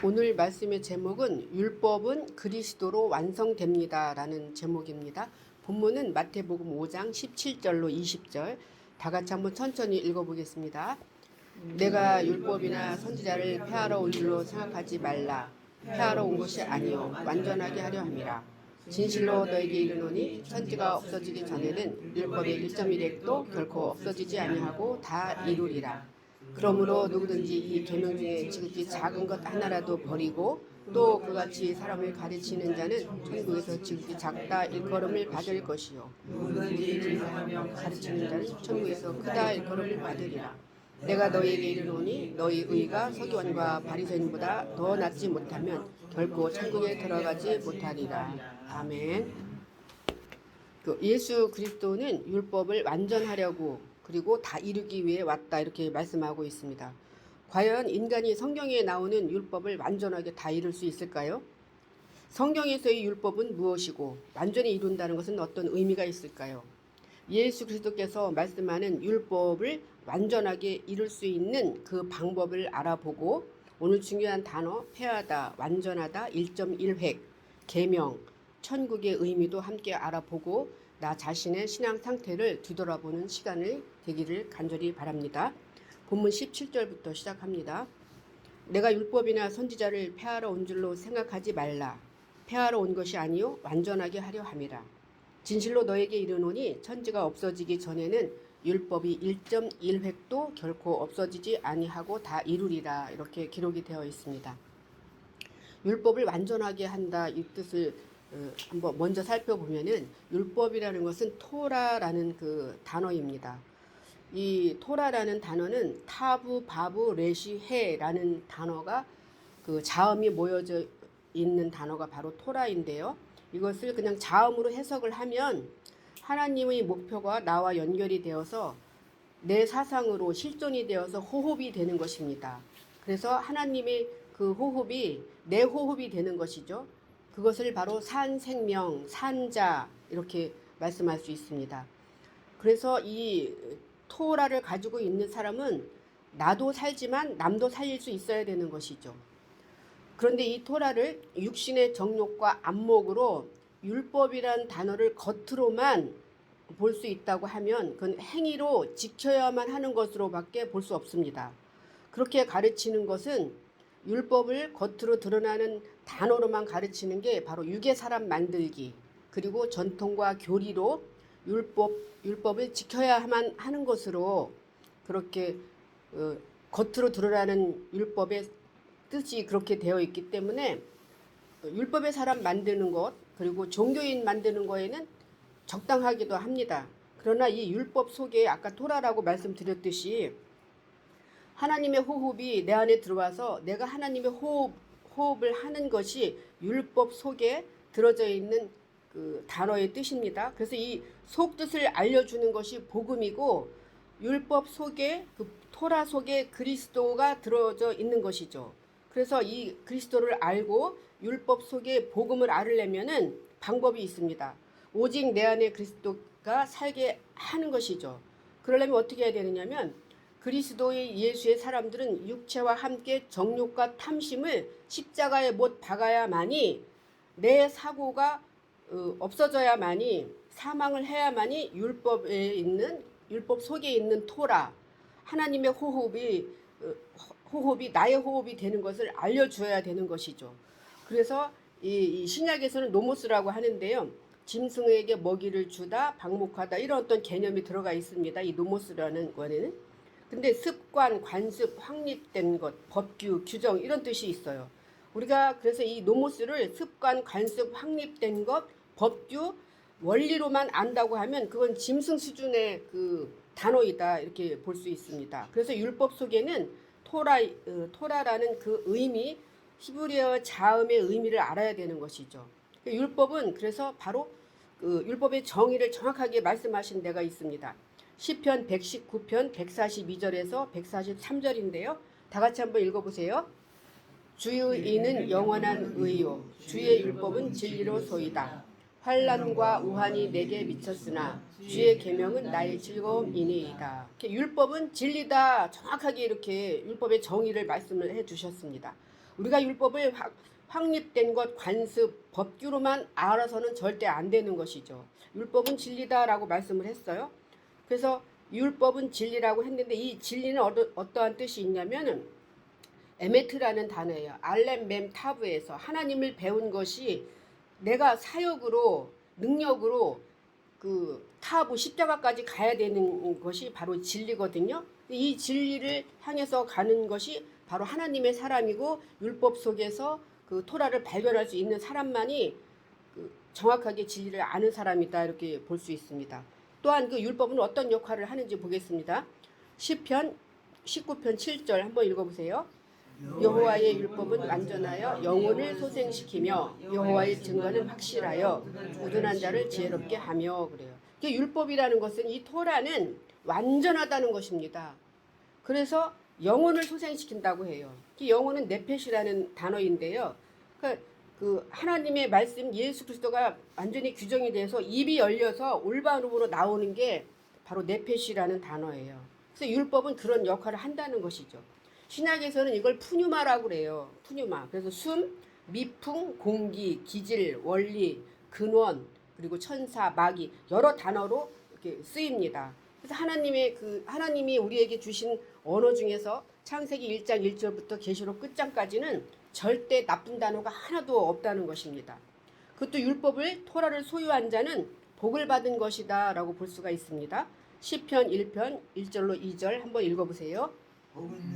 오늘 말씀의 제목은 율법은 그리스도로 완성됩니다 라는 제목입니다. 본문은 마태복음 5장 17절로 20절. 다 같이 한번 천천히 읽어보겠습니다. 내가 율법이나 선지자를 폐하러 온 줄로 생각하지 말라. 폐하러 온 것이 아니요 완전하게 하려 함이라. 진실로 너에게 이르노니 천지가 없어지기 전에는 율법의 1.1획도 결코 없어지지 아니하고 다 이루리라. 그러므로 누구든지 이 계명 중에 지극히 작은 것 하나라도 버리고 또 그같이 사람을 가르치는 자는 천국에서 지극히 작다 일컬음을 받을 것이요 누구든지 진실하며 가르치는 자는 천국에서 크다 일컬음을 받으리라. 내가 너희에게 이르노니 너희 의가 서기관과 바리새인보다 더 낫지 못하면 결코 천국에 들어가지 못하리라. 아멘. 예수 그리스도는 율법을 완전하려고 그리고 다 이루기 위해 왔다 이렇게 말씀하고 있습니다. 과연 인간이 성경에 나오는 율법을 완전하게 다 이룰 수 있을까요? 성경에서의 율법은 무엇이고 완전히 이룬다는 것은 어떤 의미가 있을까요? 예수 그리스도께서 말씀하는 율법을 완전하게 이룰 수 있는 그 방법을 알아보고 오늘 중요한 단어 폐하다, 완전하다, 1.1획, 계명, 천국의 의미도 함께 알아보고 나 자신의 신앙 상태를 뒤돌아보는 시간을 되기를 간절히 바랍니다. 본문 17절부터 시작합니다. 내가 율법이나 선지자를 폐하러 온 줄로 생각하지 말라. 폐하러 온 것이 아니요 완전하게 하려 함이라. 진실로 너에게 이르노니 천지가 없어지기 전에는 율법이 1.1획도 결코 없어지지 아니하고 다 이루리라 이렇게 기록이 되어 있습니다. 율법을 완전하게 한다 이 뜻을 한번 먼저 살펴보면은 율법이라는 것은 토라라는 그 단어입니다. 이 토라라는 단어는 타부, 바부, 레시, 해라는 단어가 그 자음이 모여져 있는 단어가 바로 토라인데요. 이것을 그냥 자음으로 해석을 하면 하나님의 목표가 나와 연결이 되어서 내 사상으로 실존이 되어서 호흡이 되는 것입니다. 그래서 하나님의 그 호흡이 내 호흡이 되는 것이죠. 그것을 바로 산생명, 산자 이렇게 말씀할 수 있습니다. 그래서 이 토라를 가지고 있는 사람은 나도 살지만 남도 살릴 수 있어야 되는 것이죠. 그런데 이 토라를 육신의 정욕과 안목으로 율법이란 단어를 겉으로만 볼 수 있다고 하면 그건 행위로 지켜야만 하는 것으로밖에 볼 수 없습니다. 그렇게 가르치는 것은 율법을 겉으로 드러나는 단어로만 가르치는 게 바로 육의 사람 만들기 그리고 전통과 교리로 율법을 지켜야만 하는 것으로 그렇게 겉으로 드러나는 율법의 뜻이 그렇게 되어 있기 때문에 율법의 사람 만드는 것 그리고 종교인 만드는 거에는 적당하기도 합니다. 그러나 이 율법 속에 아까 토라라고 말씀드렸듯이 하나님의 호흡이 내 안에 들어와서 내가 하나님의 호흡을 하는 것이 율법 속에 들어져 있는 그 단어의 뜻입니다. 그래서 이 속뜻을 알려주는 것이 복음이고 율법 속에 그 토라 속에 그리스도가 들어져 있는 것이죠. 그래서 이 그리스도를 알고 율법 속에 복음을 알으려면은 방법이 있습니다. 오직 내 안에 그리스도가 살게 하는 것이죠. 그러려면 어떻게 해야 되느냐면 그리스도의 예수의 사람들은 육체와 함께 정욕과 탐심을 십자가에 못 박아야만이 내 사고가 없어져야만이 사망을 해야만이 율법 속에 있는 토라 하나님의 호흡이 나의 호흡이 되는 것을 알려줘야 되는 것이죠. 그래서 이 신약에서는 노모스라고 하는데요. 짐승에게 먹이를 주다, 방목하다 이런 어떤 개념이 들어가 있습니다. 이 노모스라는 거는. 근데 습관, 관습, 확립된 것, 법규, 규정 이런 뜻이 있어요. 우리가 그래서 이 노모스를 습관, 관습, 확립된 것, 법규, 원리로만 안다고 하면 그건 짐승 수준의 그 단어이다 이렇게 볼 수 있습니다. 그래서 율법 속에는 토라라는 그 의미, 히브리어 자음의 의미를 알아야 되는 것이죠. 율법은 그래서 바로 그 율법의 정의를 정확하게 말씀하신 데가 있습니다. 시편 119편 142절에서 143절인데요. 다 같이 한번 읽어보세요. 주의 의는 영원한 의요 주의 율법은 진리로소이다. 환난과 우환이 내게 미쳤으나 주의 계명은 나의 즐거움이니이다. 율법은 진리다. 정확하게 이렇게 율법의 정의를 말씀을 해주셨습니다. 우리가 율법을 확립된 것, 관습, 법규로만 알아서는 절대 안 되는 것이죠. 율법은 진리다라고 말씀을 했어요. 그래서 율법은 진리라고 했는데 이 진리는 어떠한 뜻이 있냐면은 에메트라는 단어예요. 알렘 mem 타브에서 하나님을 배운 것이 내가 사역으로 능력으로 그 타브 십자가까지 가야 되는 것이 바로 진리거든요. 이 진리를 향해서 가는 것이 바로 하나님의 사람이고 율법 속에서 그 토라를 발견할 수 있는 사람만이 그 정확하게 진리를 아는 사람이다 이렇게 볼 수 있습니다. 또한 그 율법은 어떤 역할을 하는지 보겠습니다. 시편 19편 7절 한번 읽어보세요. 여호와의 율법은 완전하여 영혼을 소생시키며 여호와의 증거는 확실하여 우둔한 자를 지혜롭게 하며 그래요. 율법이라는 것은 이 토라는 완전하다는 것입니다. 그래서 영혼을 소생시킨다고 해요. 이 영혼은 네펫이라는 단어인데요. 그 하나님의 말씀 예수 그리스도가 완전히 규정이 돼서 입이 열려서 올바름으로 나오는 게 바로 네펫이라는 단어예요. 그래서 율법은 그런 역할을 한다는 것이죠. 신약에서는 이걸 푸뉴마라고 그래요. 푸뉴마. 그래서 숨, 미풍, 공기, 기질, 원리, 근원, 그리고 천사, 마귀 여러 단어로 이렇게 쓰입니다. 그래서 하나님이 우리에게 주신 언어 중에서 창세기 1장 1절부터 계시록 끝장까지는 절대 나쁜 단어가 하나도 없다는 것입니다. 그것도 율법을 토라를 소유한 자는 복을 받은 것이다라고 볼 수가 있습니다. 시편 1편 1절로 2절 한번 읽어보세요.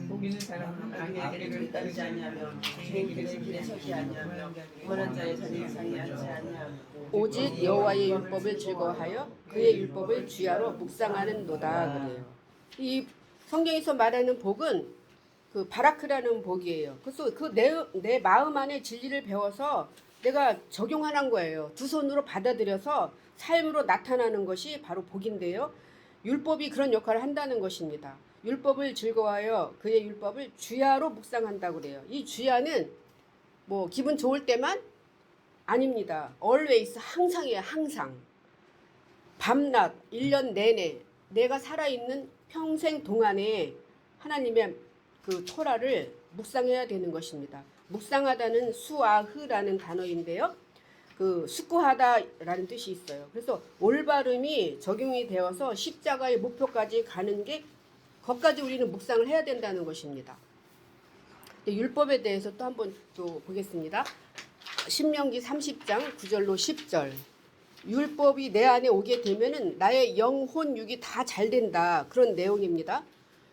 복 있는 사람은 악의 길을 따르지 아니하며 죄인의 길에 서지 아니하며 원한 자의 자리에 서지 아니하며 오직 여호와의 율법을 즐거워하여 그의 율법을 주야로 묵상하는도다 그래요. 이 성경에서 말하는 복은 그 바라크라는 복이에요. 그래서 내 마음 안에 진리를 배워서 내가 적용하는 거예요. 두 손으로 받아들여서 삶으로 나타나는 것이 바로 복인데요. 율법이 그런 역할을 한다는 것입니다. 율법을 즐거워하여 그의 율법을 주야로 묵상한다고 그래요. 이 주야는 뭐 기분 좋을 때만 아닙니다. always 항상이에요. 항상. 밤낮 1년 내내 내가 살아있는 평생 동안에 하나님의 그 토라를 묵상해야 되는 것입니다. 묵상하다는 수아흐라는 단어인데요. 그 숙고하다라는 뜻이 있어요. 그래서 올바름이 적용이 되어서 십자가의 목표까지 가는 게 거기까지 우리는 묵상을 해야 된다는 것입니다. 율법에 대해서 또 한번 또 보겠습니다. 신명기 30장 9절로 10절. 율법이 내 안에 오게 되면은 나의 영혼 육이 다 잘 된다. 그런 내용입니다.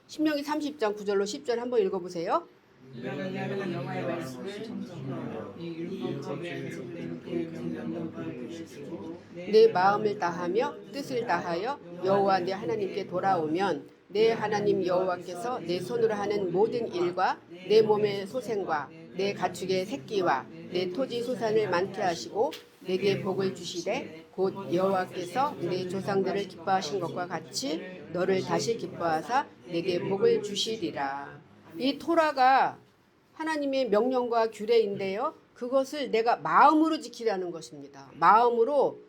신명기 30장 9절로 10절 한번 읽어보세요. 너는 여호와의 말씀을 청정하여 이 율법에 적된 그 명령과 규례를 지키고 내 마음을 다하며 뜻을 다하여 여호와 내 하나님께 돌아오면 내 하나님 여호와께서 내 손으로 하는 모든 일과 내 몸의 소생과 내 가축의 새끼와 내 토지 소산을 많게 하시고 내게 복을 주시되 곧 여호와께서 내 조상들을 기뻐하신 것과 같이 너를 다시 기뻐하사 내게 복을 주시리라. 이 토라가 하나님의 명령과 규례인데요. 그것을 내가 마음으로 지키라는 것입니다. 마음으로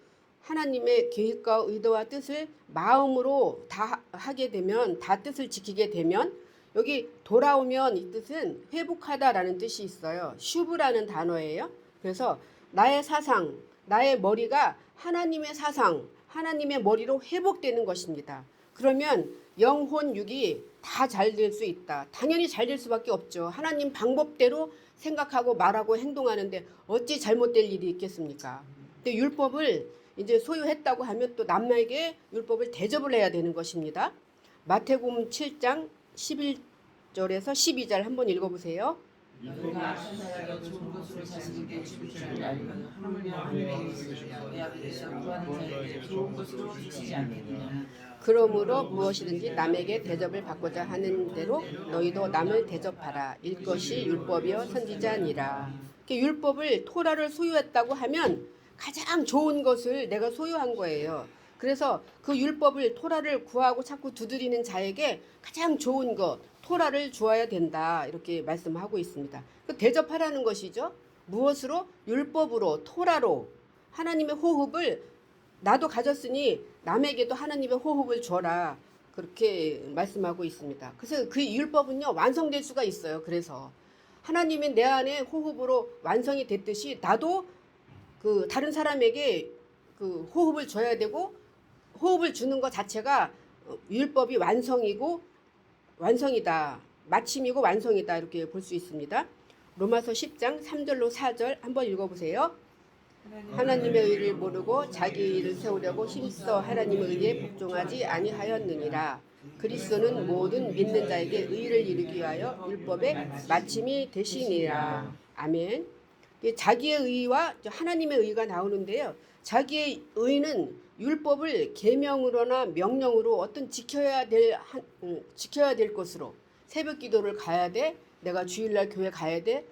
하나님의 계획과 의도와 뜻을 마음으로 다 하게 되면, 다 뜻을 지키게 되면, 여기 돌아오면 이 뜻은 회복하다라는 뜻이 있어요. 슈브라는 단어예요. 그래서 나의 사상, 나의 머리가 하나님의 사상, 하나님의 머리로 회복되는 것입니다. 그러면 영혼 육이 다 잘 될 수 있다. 당연히 잘 될 수밖에 없죠. 하나님 방법대로 생각하고 말하고 행동하는데 어찌 잘못될 일이 있겠습니까? 근데 율법을 이제 소유했다고 하면 또 남에게 율법을 대접을 해야 되는 것입니다. 마태복음 7장 11절에서 12절 한번 읽어보세요. 너희가 천사가 좋은 것으로 자신에게 주실 줄 알고 하물며 하늘에 계시며 내 앞에서 구하는 자에게 좋은 것으로 주시지 않느냐. 그러므로 무엇이든지 남에게 대접을 받고자 하는 대로 너희도 남을 대접하라. 이것이 율법이요 선지자니라. 율법을 토라를 소유했다고 하면 가장 좋은 것을 내가 소유한 거예요. 그래서 그 율법을 토라를 구하고 자꾸 두드리는 자에게 가장 좋은 것 토라를 주어야 된다. 이렇게 말씀하고 있습니다. 대접하라는 것이죠. 무엇으로? 율법으로, 토라로. 하나님의 호흡을 나도 가졌으니 남에게도 하나님의 호흡을 줘라. 그렇게 말씀하고 있습니다. 그래서 그 율법은요 완성될 수가 있어요. 그래서 하나님이 내 안에 호흡으로 완성이 됐듯이 나도 그 다른 사람에게 그 호흡을 줘야 되고, 호흡을 주는 것 자체가 율법이 완성이다. 마침이고 완성이다. 이렇게 볼 수 있습니다. 로마서 10장 3절로 4절 한번 읽어보세요. 하나님의 의를 모르고 자기 의를 세우려고 힘써 하나님의 의에 복종하지 아니하였느니라. 그리스도는 모든 믿는 자에게 의를 이루기 위하여 율법의 마침이 되시니라. 아멘. 자기의 의와 하나님의 의가 나오는데요. 자기의 의는 율법을 계명으로나 명령으로 어떤 지켜야 될 것으로, 새벽 기도를 가야 돼, 내가 주일날 교회 가야 돼,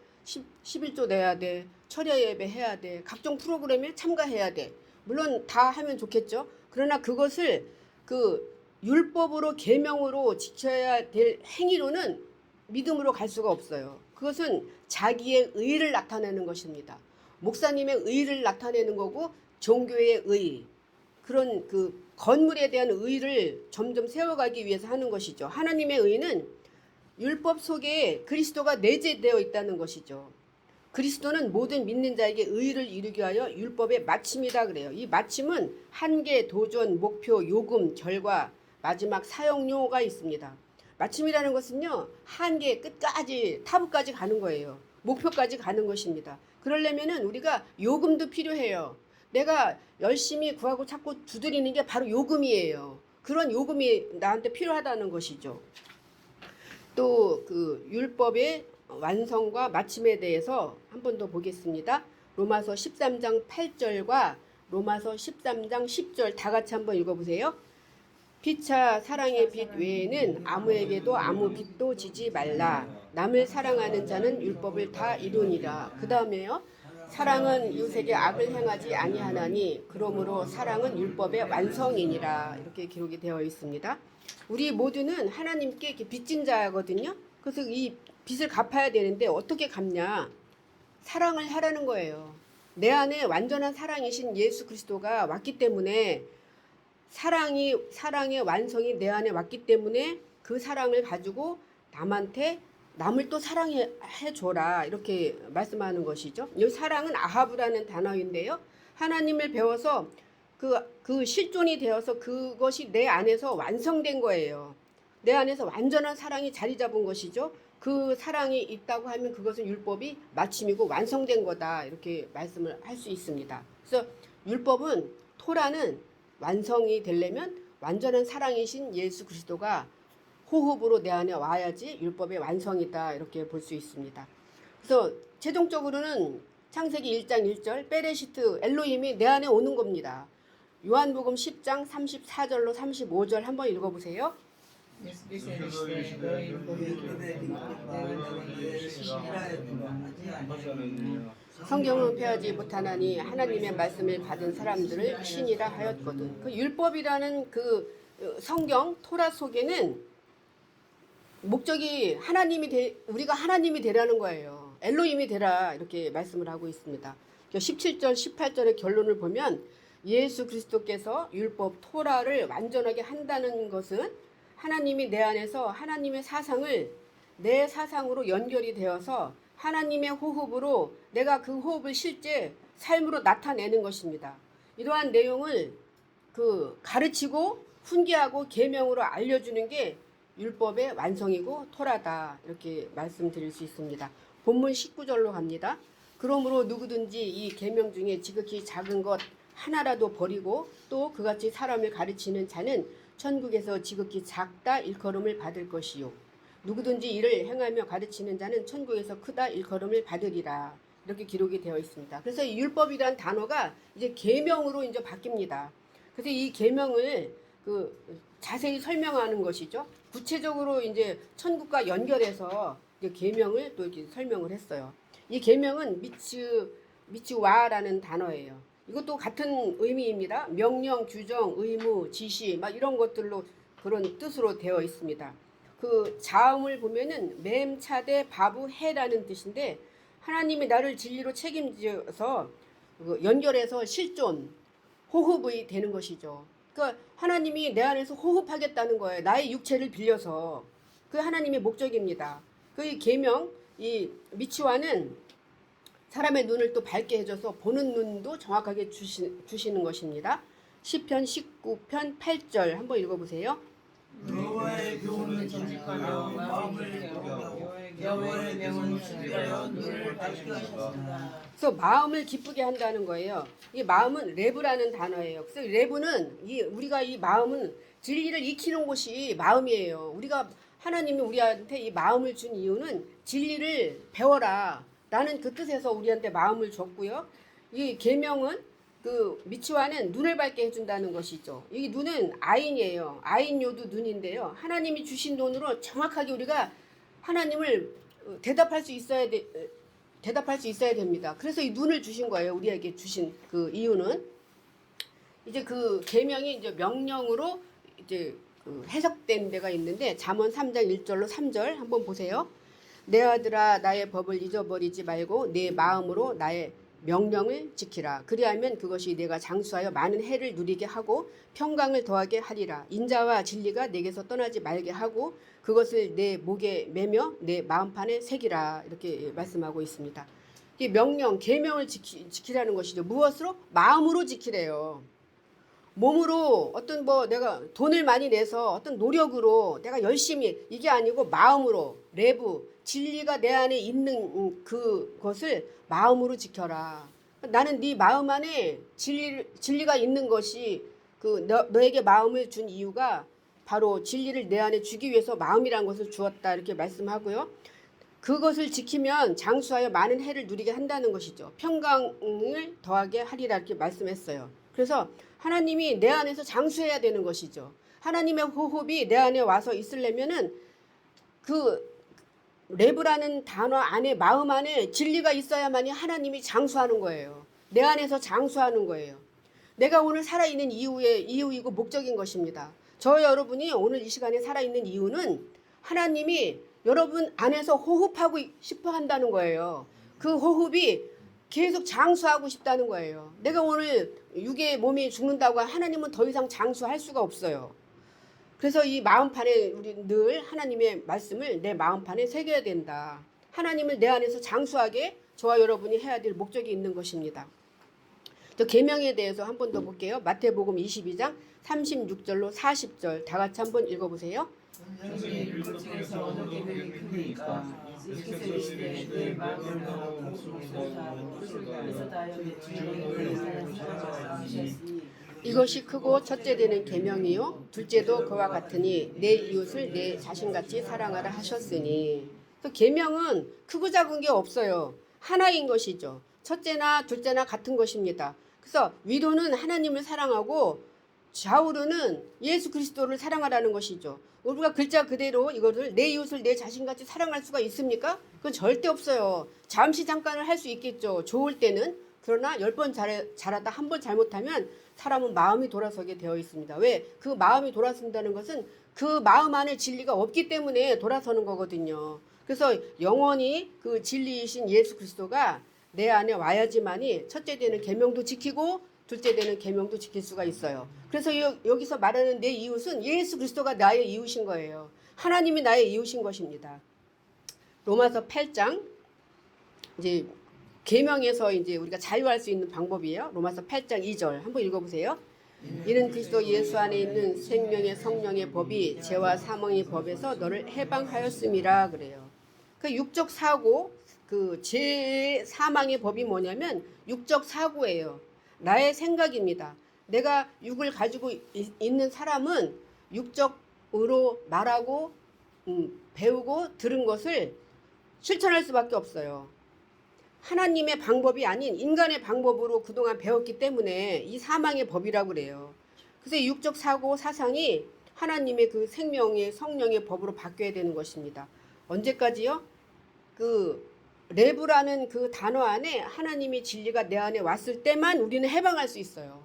11조 내야 돼, 철야 예배 해야 돼, 각종 프로그램에 참가해야 돼. 물론 다 하면 좋겠죠. 그러나 그것을 그 율법으로 계명으로 지켜야 될 행위로는 믿음으로 갈 수가 없어요. 그것은 자기의 의를 나타내는 것입니다. 목사님의 의를 나타내는 거고, 종교의 의, 그런 그 건물에 대한 의를 점점 세워가기 위해서 하는 것이죠. 하나님의 의는 율법 속에 그리스도가 내재되어 있다는 것이죠. 그리스도는 모든 믿는 자에게 의를 이루기 위하여 율법의 마침이다 그래요. 이 마침은 한계, 도전, 목표, 요금, 결과, 마지막 사용료가 있습니다. 마침이라는 것은요, 한계, 끝까지, 타부까지 가는 거예요. 목표까지 가는 것입니다. 그러려면은 우리가 요금도 필요해요. 내가 열심히 구하고 찾고 두드리는 게 바로 요금이에요. 그런 요금이 나한테 필요하다는 것이죠. 또 그 율법의 완성과 마침에 대해서 한 번 더 보겠습니다. 로마서 13장 8절과 로마서 13장 10절 다 같이 한번 읽어보세요. 피차 사랑의 빛 외에는 아무에게도 아무 빛도 지지 말라. 남을 사랑하는 자는 율법을 다 이루니라. 그 다음에요. 사랑은 이웃에게 악을 행하지 아니하나니 그러므로 사랑은 율법의 완성이니라. 이렇게 기록이 되어 있습니다. 우리 모두는 하나님께 이렇게 빚진 자거든요. 그래서 이 빚을 갚아야 되는데 어떻게 갚냐? 사랑을 하라는 거예요. 내 안에 완전한 사랑이신 예수 그리스도가 왔기 때문에, 사랑의 완성이 내 안에 왔기 때문에 그 사랑을 가지고 남을 또 사랑해 줘라, 이렇게 말씀하는 것이죠. 이 사랑은 아하브라는 단어인데요. 하나님을 배워서 그 실존이 되어서 그것이 내 안에서 완성된 거예요. 내 안에서 완전한 사랑이 자리 잡은 것이죠. 그 사랑이 있다고 하면 그것은 율법이 마침이고 완성된 거다, 이렇게 말씀을 할 수 있습니다. 그래서 율법은, 토라는 완성이 되려면 완전한 사랑이신 예수 그리스도가 호흡으로 내 안에 와야지 율법의 완성이다, 이렇게 볼 수 있습니다. 그래서 최종적으로는 창세기 1장 1절 베레시트, 엘로힘이 내 안에 오는 겁니다. 요한복음 10장 34절로 35절 한번 읽어보세요. 예수께서 이르시되 너희 율법이 성경은 폐하지 못하나니 하나님의 말씀을 받은 사람들을 신이라 하였거든. 그 율법이라는 그 성경 토라 속에는 목적이 우리가 하나님이 되라는 거예요. 엘로힘이 되라, 이렇게 말씀을 하고 있습니다. 17절 18절의 결론을 보면 예수 그리스도께서 율법 토라를 완전하게 한다는 것은 하나님이 내 안에서 하나님의 사상을 내 사상으로 연결이 되어서 하나님의 호흡으로 내가 그 호흡을 실제 삶으로 나타내는 것입니다. 이러한 내용을 가르치고 훈계하고 계명으로 알려주는 게 율법의 완성이고 토라다, 이렇게 말씀드릴 수 있습니다. 본문 19절로 갑니다. 그러므로 누구든지 이 계명 중에 지극히 작은 것 하나라도 버리고 또 그같이 사람을 가르치는 자는 천국에서 지극히 작다 일컬음을 받을 것이요, 누구든지 이를 행하며 가르치는 자는 천국에서 크다 일컬음을 받으리라, 이렇게 기록이 되어 있습니다. 그래서 이 율법이란 단어가 이제 계명으로 이제 바뀝니다. 그래서 이 계명을 자세히 설명하는 것이죠. 구체적으로 이제 천국과 연결해서 이제 계명을 또 이렇게 설명을 했어요. 이 계명은 미츠와라는 단어예요. 이것도 같은 의미입니다. 명령, 규정, 의무, 지시 막 이런 것들로 그런 뜻으로 되어 있습니다. 그 자음을 보면은 맴차대 바부해라는 뜻인데, 하나님이 나를 진리로 책임져서 연결해서 실존, 호흡이 되는 것이죠. 그러니까 하나님이 내 안에서 호흡하겠다는 거예요. 나의 육체를 빌려서. 그 하나님의 목적입니다. 그 계명, 이 미치와는 사람의 눈을 또 밝게 해줘서 보는 눈도 정확하게 주시는 것입니다. 시편 19편 8절 한번 읽어보세요. 여호와의 교훈은 정직하며 마음을 기쁘게 하고 여호와의 명은 신비하여 눈을 밝게 하셨습니다. 그래서 마음을 기쁘게 한다는 거예요. 이 마음은 레브라는 단어예요. 그래서 레브는 우리가 이 마음은 진리를 익히는 곳이 마음이에요. 우리가 하나님이 우리한테 이 마음을 준 이유는 진리를 배워라. 나는 그 뜻에서 우리한테 마음을 줬고요. 이 계명은 그 미치와는 눈을 밝게 해준다는 것이죠. 이 눈은 아인이에요. 아인요도 눈인데요. 하나님이 주신 눈으로 정확하게 우리가 하나님을 대답할 수 있어야 됩니다. 그래서 이 눈을 주신 거예요. 우리에게 주신 그 이유는 이제 그 계명이 이제 명령으로 이제 그 해석된 데가 있는데 잠언 3장 1절로 3절 한번 보세요. 내 아들아 나의 법을 잊어버리지 말고 내 마음으로 나의 명령을 지키라. 그리하면 그것이 내가 장수하여 많은 해를 누리게 하고 평강을 더하게 하리라. 인자와 진리가 내게서 떠나지 말게 하고 그것을 내 목에 매며 내 마음판에 새기라. 이렇게 말씀하고 있습니다. 이 명령, 계명을 지키라는 것이죠. 무엇으로? 마음으로 지키래요. 몸으로 어떤 내가 돈을 많이 내서 어떤 노력으로 내가 열심히 이게 아니고 마음으로 레브 진리가 내 안에 있는 그것을 마음으로 지켜라. 나는 네 마음 안에 진리가 있는 것이 너에게 마음을 준 이유가 바로 진리를 내 안에 주기 위해서 마음이라는 것을 주었다 이렇게 말씀하고요. 그것을 지키면 장수하여 많은 해를 누리게 한다는 것이죠. 평강을 더하게 하리라 이렇게 말씀했어요. 그래서 하나님이 내 안에서 장수해야 되는 것이죠. 하나님의 호흡이 내 안에 와서 있으려면은 그 레브라는 단어 안에 마음 안에 진리가 있어야만이 하나님이 장수하는 거예요. 내 안에서 장수하는 거예요. 내가 오늘 살아있는 이유이고 목적인 것입니다. 저 여러분이 오늘 이 시간에 살아있는 이유는 하나님이 여러분 안에서 호흡하고 싶어 한다는 거예요. 그 호흡이 계속 장수하고 싶다는 거예요. 내가 오늘 육의 몸이 죽는다고 하나님은 더 이상 장수할 수가 없어요. 그래서 이 마음판에 우리 늘 하나님의 말씀을 내 마음판에 새겨야 된다. 하나님을 내 안에서 장수하게 저와 여러분이 해야 될 목적이 있는 것입니다. 또 계명에 대해서 한 번 더 볼게요. 마태복음 22장 36절로 40절 다 같이 한번 읽어보세요. 선생님 율법책에서 어느 계명이 크니까 이스라엘 시대에 내 마음을 다하고 목숨을 다하고 뜻을 다하여 내 주님을 사랑하셨으니 이것이 크고 첫째 되는 계명이요 둘째도 그와 같으니 내 이웃을 내 자신같이 사랑하라 하셨으니. 계명은 크고 작은 게 없어요. 하나인 것이죠. 첫째나 둘째나 같은 것입니다. 그래서 위로는 하나님을 사랑하고 좌우로는 예수 그리스도를 사랑하라는 것이죠. 우리가 글자 그대로 이거를 내 이웃을 내 자신같이 사랑할 수가 있습니까? 그건 절대 없어요. 잠시 잠깐을 할 수 있겠죠. 좋을 때는. 그러나 10번 잘하다 한 번 잘못하면 사람은 마음이 돌아서게 되어 있습니다. 왜? 그 마음이 돌아선다는 것은 그 마음 안에 진리가 없기 때문에 돌아서는 거거든요. 그래서 영원히 그 진리이신 예수 그리스도가 내 안에 와야지만이 첫째 되는 계명도 지키고 둘째 되는 계명도 지킬 수가 있어요. 그래서 여기서 말하는 내 이웃은 예수 그리스도가 나의 이웃인 거예요. 하나님이 나의 이웃인 것입니다. 로마서 8장 이제 계명에서 이제 우리가 자유할 수 있는 방법이에요. 로마서 8장 2절 한번 읽어보세요. 이는 그리스도 예수 안에 있는 생명의 성령의 법이 죄와 사망의 법에서 너를 해방하였음이라 그래요. 그 육적 사고, 그 죄 사망의 법이 뭐냐면 육적 사고예요. 나의 생각입니다. 내가 육을 가지고 있는 사람은 육적으로 말하고 배우고 들은 것을 실천할 수밖에 없어요. 하나님의 방법이 아닌 인간의 방법으로 그동안 배웠기 때문에 이 사망의 법이라고 그래요. 그래서 육적 사고 사상이 하나님의 그 생명의 성령의 법으로 바뀌어야 되는 것입니다. 언제까지요? 그 레브라는 그 단어 안에 하나님의 진리가 내 안에 왔을 때만 우리는 해방할 수 있어요.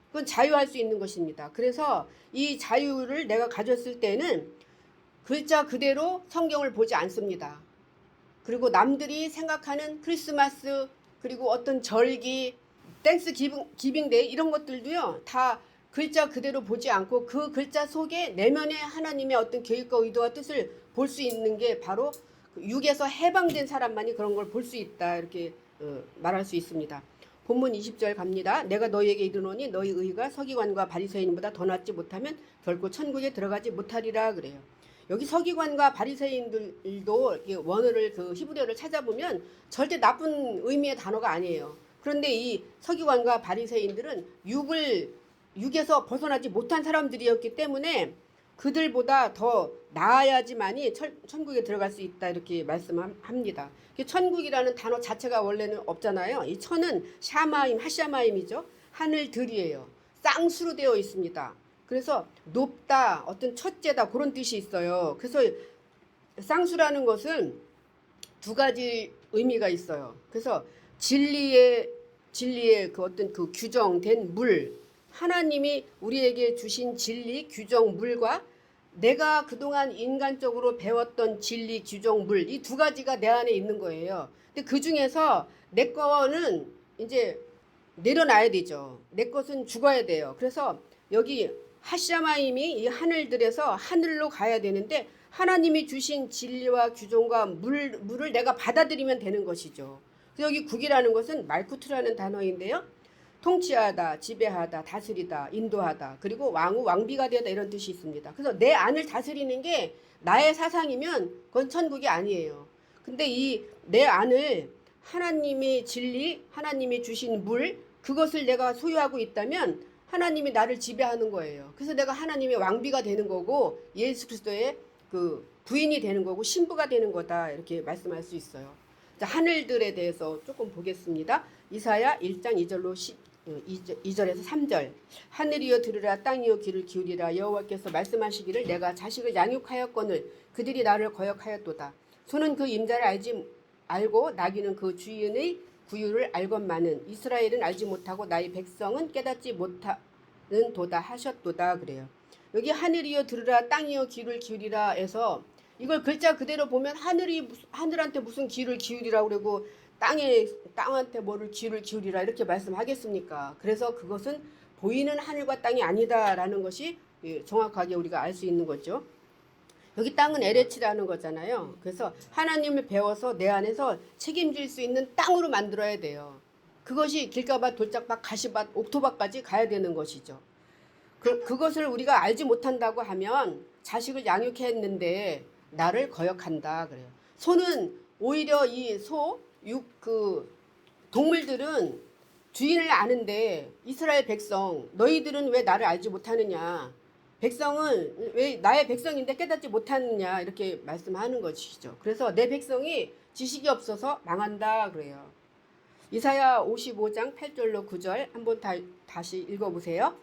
그건 자유할 수 있는 것입니다. 그래서 이 자유를 내가 가졌을 때는 글자 그대로 성경을 보지 않습니다. 그리고 남들이 생각하는 크리스마스 그리고 어떤 절기, 땡스 기빙데이 이런 것들도요. 다 글자 그대로 보지 않고 그 글자 속에 내면의 하나님의 어떤 계획과 의도와 뜻을 볼 수 있는 게 바로 육에서 해방된 사람만이 그런 걸 볼 수 있다 이렇게 말할 수 있습니다. 본문 20절 갑니다. 내가 너희에게 이르노니 너희 의가 서기관과 바리새인보다 더 낫지 못하면 결코 천국에 들어가지 못하리라 그래요. 여기 서기관과 바리새인들도 원어를 그 히브리어를 찾아보면 절대 나쁜 의미의 단어가 아니에요. 그런데 이 서기관과 바리새인들은 육에서 벗어나지 못한 사람들이었기 때문에 그들보다 더 나아야지만이 천국에 들어갈 수 있다 이렇게 말씀합니다. 천국이라는 단어 자체가 원래는 없잖아요. 이 천은 샤마임, 하샤마임이죠. 하늘들이에요. 쌍수로 되어 있습니다. 그래서 높다, 어떤 첫째다 그런 뜻이 있어요. 그래서 쌍수라는 것은 두 가지 의미가 있어요. 그래서 진리의 그 어떤 그 규정된 물, 하나님이 우리에게 주신 진리, 규정, 물과 내가 그동안 인간적으로 배웠던 진리, 규정, 물, 이 두 가지가 내 안에 있는 거예요. 근데 그 중에서 내 거는 이제 내려놔야 되죠. 내 것은 죽어야 돼요. 그래서 여기 하샤마임이 이 하늘들에서 하늘로 가야 되는데 하나님이 주신 진리와 규정과 물을 내가 받아들이면 되는 것이죠. 그래서 여기 국이라는 것은 말쿠트라는 단어인데요. 통치하다, 지배하다, 다스리다, 인도하다, 그리고 왕후, 왕비가 되다 이런 뜻이 있습니다. 그래서 내 안을 다스리는 게 나의 사상이면 그건 천국이 아니에요. 근데 이 내 안을 하나님의 진리, 하나님이 주신 물, 그것을 내가 소유하고 있다면 하나님이 나를 지배하는 거예요. 그래서 내가 하나님의 왕비가 되는 거고 예수 그리스도의 그 부인이 되는 거고 신부가 되는 거다 이렇게 말씀할 수 있어요. 자, 하늘들에 대해서 조금 보겠습니다. 이사야 1장 2절에서 3절. 하늘이여 들으라, 땅이여 귀를 기울이라. 여호와께서 말씀하시기를 내가 자식을 양육하였거늘 그들이 나를 거역하였도다. 소는 그 임자를 알고 나귀는 그 주인의 구유를 알건만은 이스라엘은 알지 못하고 나의 백성은 깨닫지 못하는 도다 하셨도다 그래요. 여기 하늘이여 들으라, 땅이여 귀를 기울이라 해서 이걸 글자 그대로 보면 하늘한테 무슨 귀를 기울이라 그러고 땅한테 뭐를 귀를 기울이라 이렇게 말씀하겠습니까? 그래서 그것은 보이는 하늘과 땅이 아니다라는 것이 정확하게 우리가 알 수 있는 거죠. 여기 땅은 에레치라는 거잖아요. 그래서 하나님을 배워서 내 안에서 책임질 수 있는 땅으로 만들어야 돼요. 그것이 길가밭, 돌짝밭, 가시밭, 옥토밭까지 가야 되는 것이죠. 그것을 우리가 알지 못한다고 하면 자식을 양육했는데 나를 거역한다 그래요. 소는 오히려 동물들은 주인을 아는데 이스라엘 백성 너희들은 왜 나를 알지 못하느냐, 백성은 왜 나의 백성인데 깨닫지 못하느냐 이렇게 말씀하는 것이죠. 그래서 내 백성이 지식이 없어서 망한다 그래요. 이사야 55장 8절로 9절 한번 다시 읽어보세요.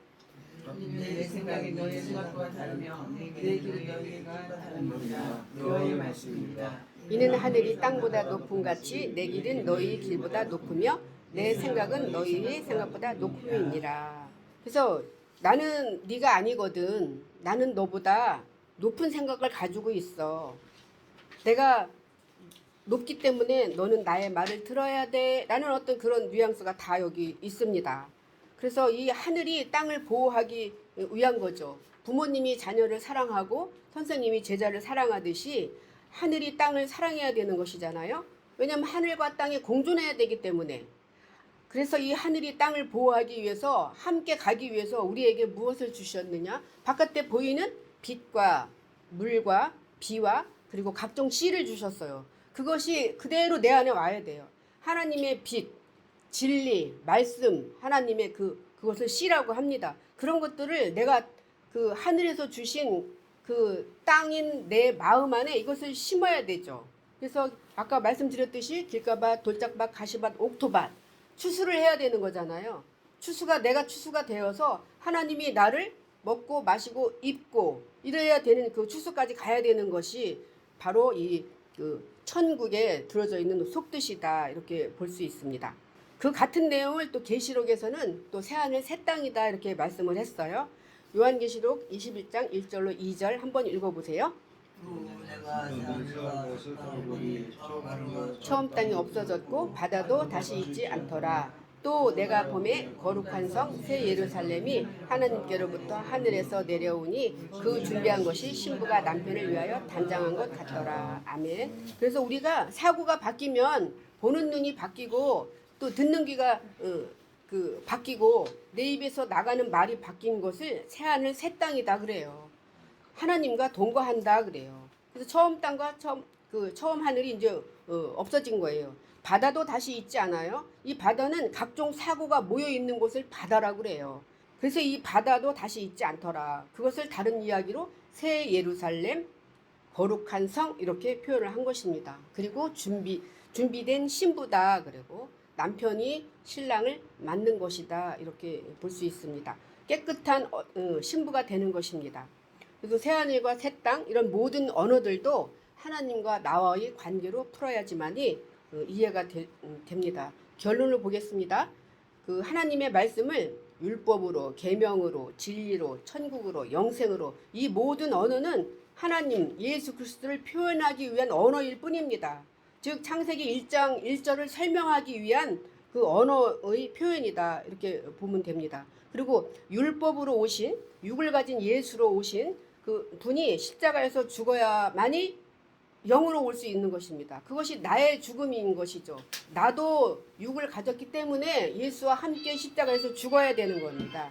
내 생각이 너의 생각과 다르며 내 길이 너희가 다릅니다. 여호와의 말씀입니다. 이는 하늘이 땅보다 높음 같이 내 길은 너희 길보다 높으며 내 생각은 너희의 생각보다 높음이니라. 그래서 나는 네가 아니거든. 나는 너보다 높은 생각을 가지고 있어. 내가 높기 때문에 너는 나의 말을 들어야 돼. 라는 어떤 그런 뉘앙스가 다 여기 있습니다. 그래서 이 하늘이 땅을 보호하기 위한 거죠. 부모님이 자녀를 사랑하고 선생님이 제자를 사랑하듯이 하늘이 땅을 사랑해야 되는 것이잖아요. 왜냐하면 하늘과 땅이 공존해야 되기 때문에. 그래서 이 하늘이 땅을 보호하기 위해서 함께 가기 위해서 우리에게 무엇을 주셨느냐? 바깥에 보이는 빛과 물과 비와 그리고 각종 씨를 주셨어요. 그것이 그대로 내 안에 와야 돼요. 하나님의 빛, 진리, 말씀, 하나님의 그것을 씨라고 합니다. 그런 것들을 내가 그 하늘에서 주신 그 땅인 내 마음 안에 이것을 심어야 되죠. 그래서 아까 말씀드렸듯이 길가밭, 돌짝밭, 가시밭, 옥토밭 추수를 해야 되는 거잖아요. 내가 추수가 되어서 하나님이 나를 먹고 마시고 입고 이래야 되는 그 추수까지 가야 되는 것이 바로 그 천국에 들어져 있는 속뜻이다 이렇게 볼 수 있습니다. 그 같은 내용을 또 계시록에서는 또 새하늘 새 땅이다 이렇게 말씀을 했어요. 요한계시록 21장 1절로 2절 한번 읽어보세요. 처음 땅이 없어졌고 바다도 다시 있지 않더라. 또 내가 봄에 거룩한 성 새 예루살렘이 하나님께로부터 하늘에서 내려오니 그 준비한 것이 신부가 남편을 위하여 단장한 것 같더라. 아멘. 그래서 우리가 사고가 바뀌면 보는 눈이 바뀌고 또 듣는 귀가 바뀌고 내 입에서 나가는 말이 바뀐 것을 새 하늘 새 땅이다 그래요. 하나님과 동거한다 그래요. 그래서 처음 땅과 처음 하늘이 이제 없어진 거예요. 바다도 다시 있지 않아요? 이 바다는 각종 사고가 모여 있는 곳을 바다라고 그래요. 그래서 이 바다도 다시 있지 않더라. 그것을 다른 이야기로 새 예루살렘, 거룩한 성 이렇게 표현을 한 것입니다. 그리고 준비된 신부다. 그리고 남편이 신랑을 맞는 것이다. 이렇게 볼 수 있습니다. 깨끗한 신부가 되는 것입니다. 그래서 새하늘과 새 땅 이런 모든 언어들도 하나님과 나와의 관계로 풀어야지만이 이해가 됩니다. 결론을 보겠습니다. 그 하나님의 말씀을 율법으로, 계명으로, 진리로, 천국으로, 영생으로 이 모든 언어는 하나님 예수 그리스도를 표현하기 위한 언어일 뿐입니다. 즉 창세기 1장 1절을 설명하기 위한 그 언어의 표현이다. 이렇게 보면 됩니다. 그리고 율법으로 오신 육을 가진 예수로 오신 그 분이 십자가에서 죽어야만이 영으로 올 수 있는 것입니다. 그것이 나의 죽음인 것이죠. 나도 육을 가졌기 때문에 예수와 함께 십자가에서 죽어야 되는 겁니다.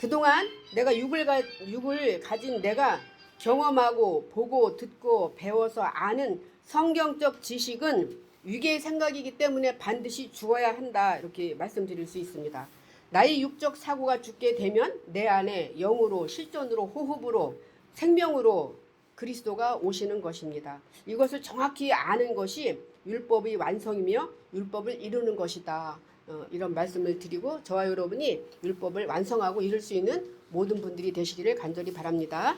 그동안 내가 육을 가진 내가 경험하고 보고 듣고 배워서 아는 성경적 지식은 위계의 생각이기 때문에 반드시 죽어야 한다. 이렇게 말씀드릴 수 있습니다. 나의 육적 사고가 죽게 되면 내 안에 영으로 실존으로 호흡으로 생명으로 그리스도가 오시는 것입니다. 이것을 정확히 아는 것이 율법의 완성이며 율법을 이루는 것이다. 이런 말씀을 드리고 저와 여러분이 율법을 완성하고 이룰 수 있는 모든 분들이 되시기를 간절히 바랍니다.